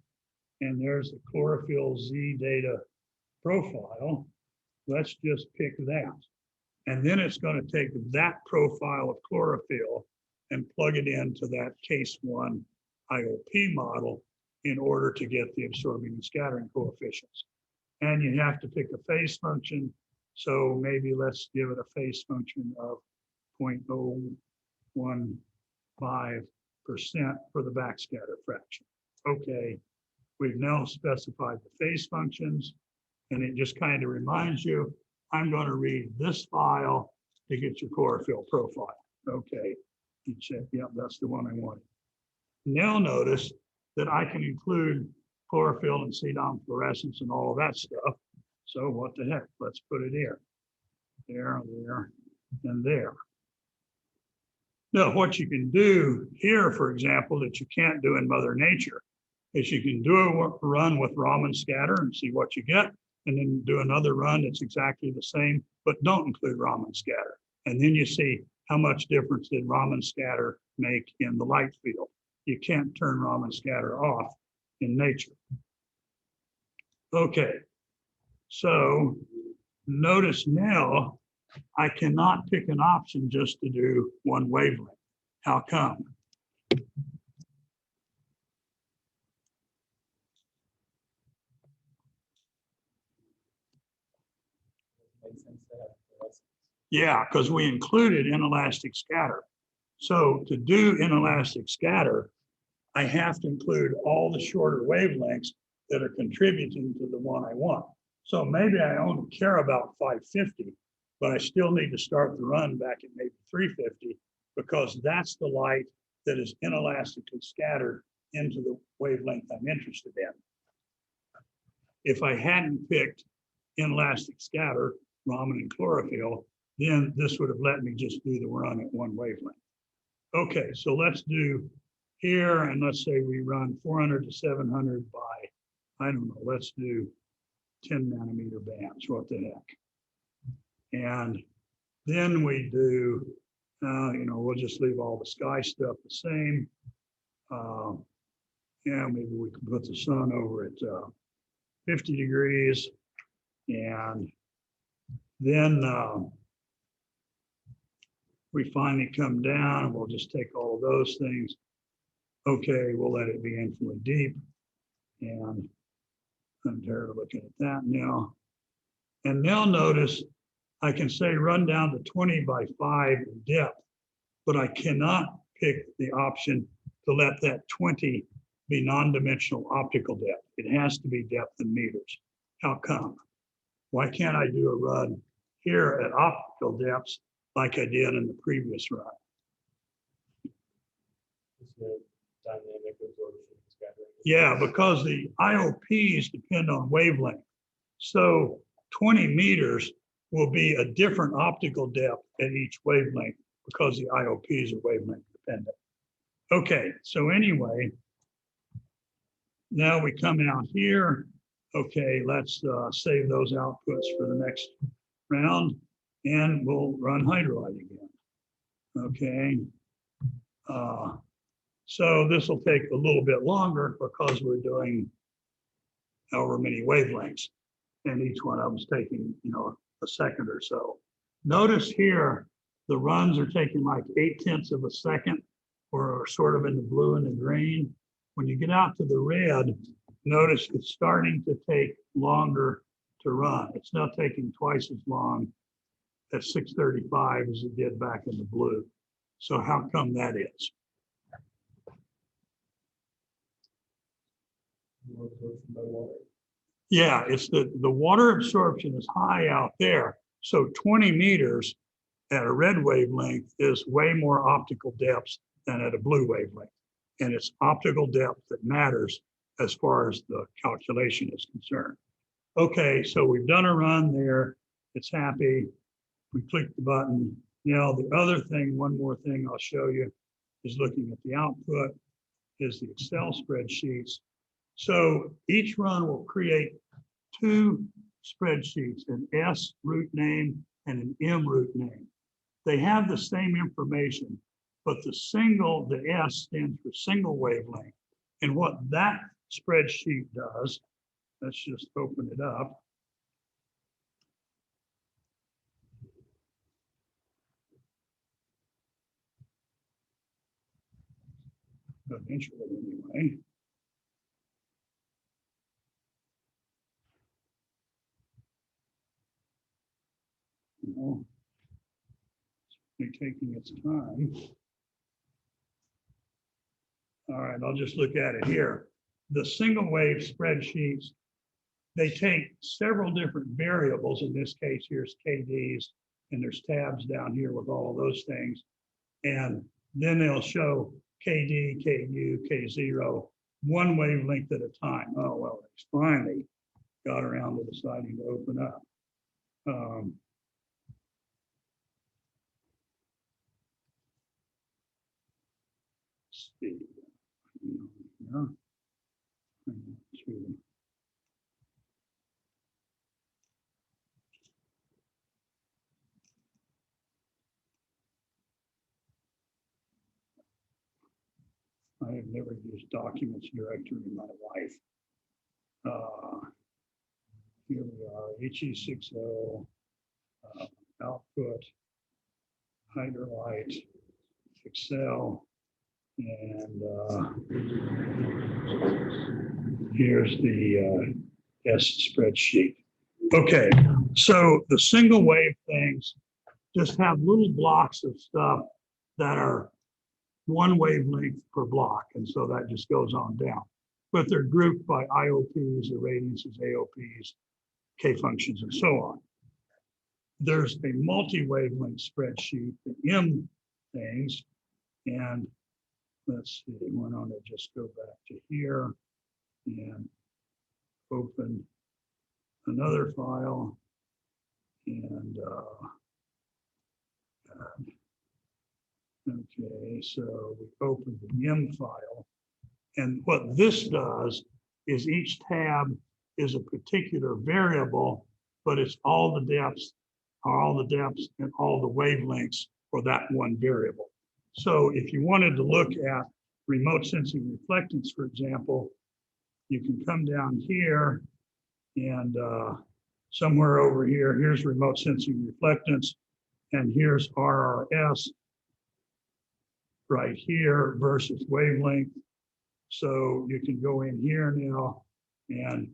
and there's the chlorophyll Z data profile. Let's just pick that. And then it's going to take that profile of chlorophyll and plug it into that case 1 IOP model in order to get the absorbing and scattering coefficients. And you have to pick a phase function. So maybe let's give it a phase function of 0.015% for the backscatter fraction. Okay, we've now specified the phase functions, and it just kind of reminds you, I'm going to read this file to get your chlorophyll profile. Okay, you check, yep, that's the one I wanted. Now notice that I can include chlorophyll and CDOM fluorescence and all of that stuff. So what the heck, let's put it here. There, there, and there. Now, what you can do here, for example, that you can't do in Mother Nature, is you can do a run with Raman scatter and see what you get, and then do another run that's exactly the same, but don't include Raman scatter. And then you see how much difference did Raman scatter make in the light field. You can't turn Raman scatter off in nature. Okay, so notice now I cannot pick an option just to do one wavelength. How come? Yeah, because we included inelastic scatter. So to do inelastic scatter, I have to include all the shorter wavelengths that are contributing to the one I want. So maybe I only care about 550, but I still need to start the run back at maybe 350 because that's the light that is inelastically scattered into the wavelength I'm interested in. If I hadn't picked inelastic scatter, Raman and chlorophyll, then this would have let me just do the run at one wavelength. Okay, so let's do here, and let's say we run 400 to 700 by, I don't know, let's do 10 nanometer bands, what the heck. And then we do, we'll just leave all the sky stuff the same. Yeah, maybe we can put the sun over at 50 degrees. And then we finally come down and we'll just take all of those things. Okay, we'll let it be infinitely deep. And I'm tired of looking at that now. And now notice I can say run down to 20 by 5 in depth, but I cannot pick the option to let that 20 be non-dimensional optical depth. It has to be depth in meters. How come? Why can't I do a run here at optical depths like I did in the previous run? Dynamic absorption scattering. Yeah, because the IOPs depend on wavelength. So 20 meters will be a different optical depth at each wavelength because the IOPs are wavelength dependent. Okay, so anyway, now we come out here. Okay, let's save those outputs for the next round and we'll run Hydrolight again. Okay. So this will take a little bit longer because we're doing however many wavelengths and each one of them is taking, a second or so. Notice here, the runs are taking like 0.8 of a second or sort of in the blue and the green. When you get out to the red, notice it's starting to take longer to run. It's now taking twice as long at 635 as it did back in the blue. So how come that is? Yeah, it's the water absorption is high out there. So 20 meters at a red wavelength is way more optical depths than at a blue wavelength. And it's optical depth that matters as far as the calculation is concerned. Okay, so we've done a run there. It's happy. We click the button. Now the other thing, one more thing I'll show you is looking at the output is the Excel spreadsheets. So each run will create 2 spreadsheets, an S root name and an M root name. They have the same information, but the S stands for single wavelength. And what that spreadsheet does, let's just open it up. Eventually, anyway. It's taking its time. All right, I'll just look at it here. The single wave spreadsheets, they take several different variables. In this case, here's KDs, and there's tabs down here with all of those things. And then they'll show KD, KU, K0, one wavelength at a time. Oh, well, it's finally got around to deciding to open up. See. I have never used Documents Directory in my life. Here we are, HE60, output, Hydrolight, Excel, and here's the S spreadsheet. Okay, so the single wave things just have little blocks of stuff that are one wavelength per block, and so that just goes on down. But they're grouped by IOPs, irradiances, AOPs, K functions, and so on. there's a multi-wavelength spreadsheet, the M things, and let's see, why don't I just go back to here and open another file and okay, so we open the M file, and what this does is each tab is a particular variable, but it's all the depths and all the wavelengths for that one variable. So if you wanted to look at remote sensing reflectance, for example, you can come down here and somewhere over here, here's remote sensing reflectance, and here's RRS right here versus wavelength. So you can go in here now, and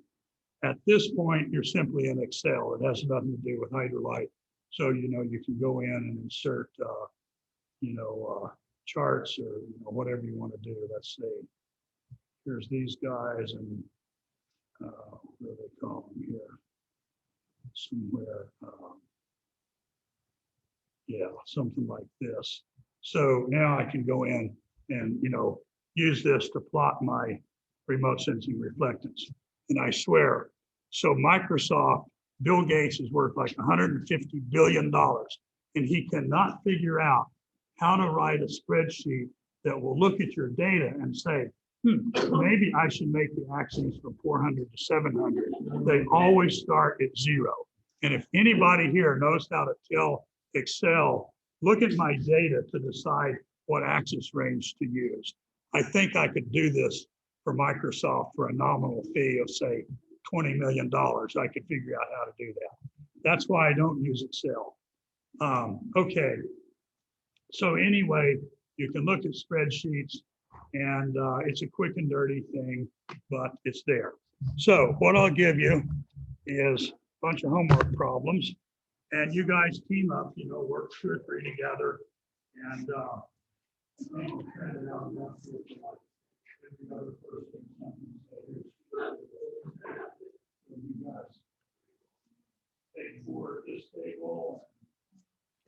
at this point, you're simply in Excel. It has nothing to do with Hydrolight. So, you know, you can go in and insert, charts or whatever you want to do. Let's say, here's these guys, and what do they call them here? Somewhere, yeah, something like this. So now I can go in and, use this to plot my remote sensing reflectance. And I swear, so Microsoft, Bill Gates is worth like $150 billion, and he cannot figure out how to write a spreadsheet that will look at your data and say, maybe I should make the axes from 400 to 700. They always start at 0. And if anybody here knows how to tell Excel, look at my data to decide what axis range to use. I think I could do this for Microsoft for a nominal fee of, say, $20 million. I could figure out how to do that. That's why I don't use Excel. Okay. So anyway, you can look at spreadsheets, and it's a quick and dirty thing, but it's there. So what I'll give you is a bunch of homework problems, and you guys team up, work 2 or 3 together, and take 4 at this table,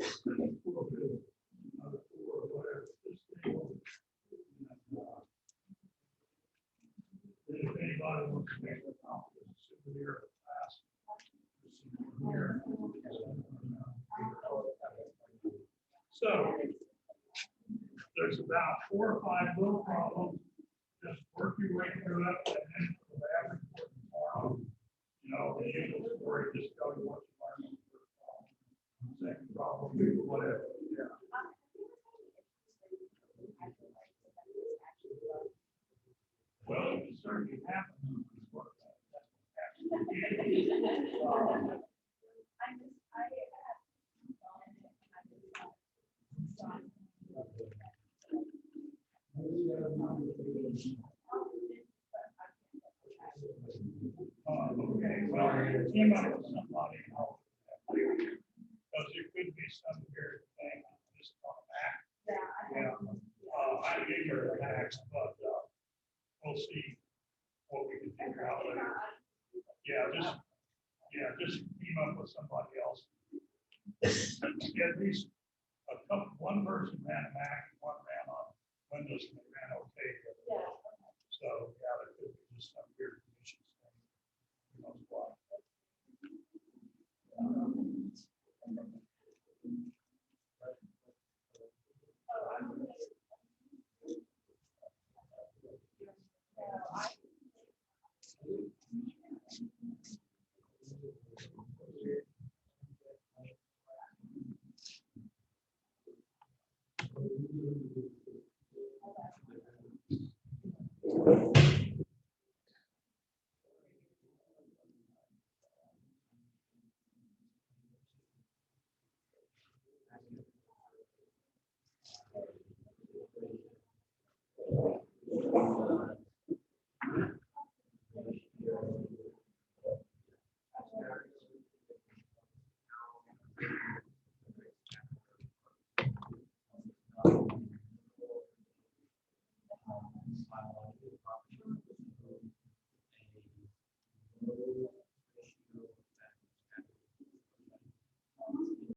and 4 to another 4 or whatever at this table. And if anybody wants to make a comment, souvenir of class, here. So there's about 4 or 5 little problems. Just work your way through it, and then for the average report tomorrow, the usual story, just tell you what you learned in the first problem. Second problem, whatever. Yeah. Well, it certainly happens. Okay, well, team up with somebody else. Because there could be some weird thing just on back. Yeah. I gave her a tax, but we'll see what we can figure out later. Just team up with somebody else. At least one person ran a Mac and one ran on Windows, and they ran okay. So there could be just some weird conditions thing. Who knows why.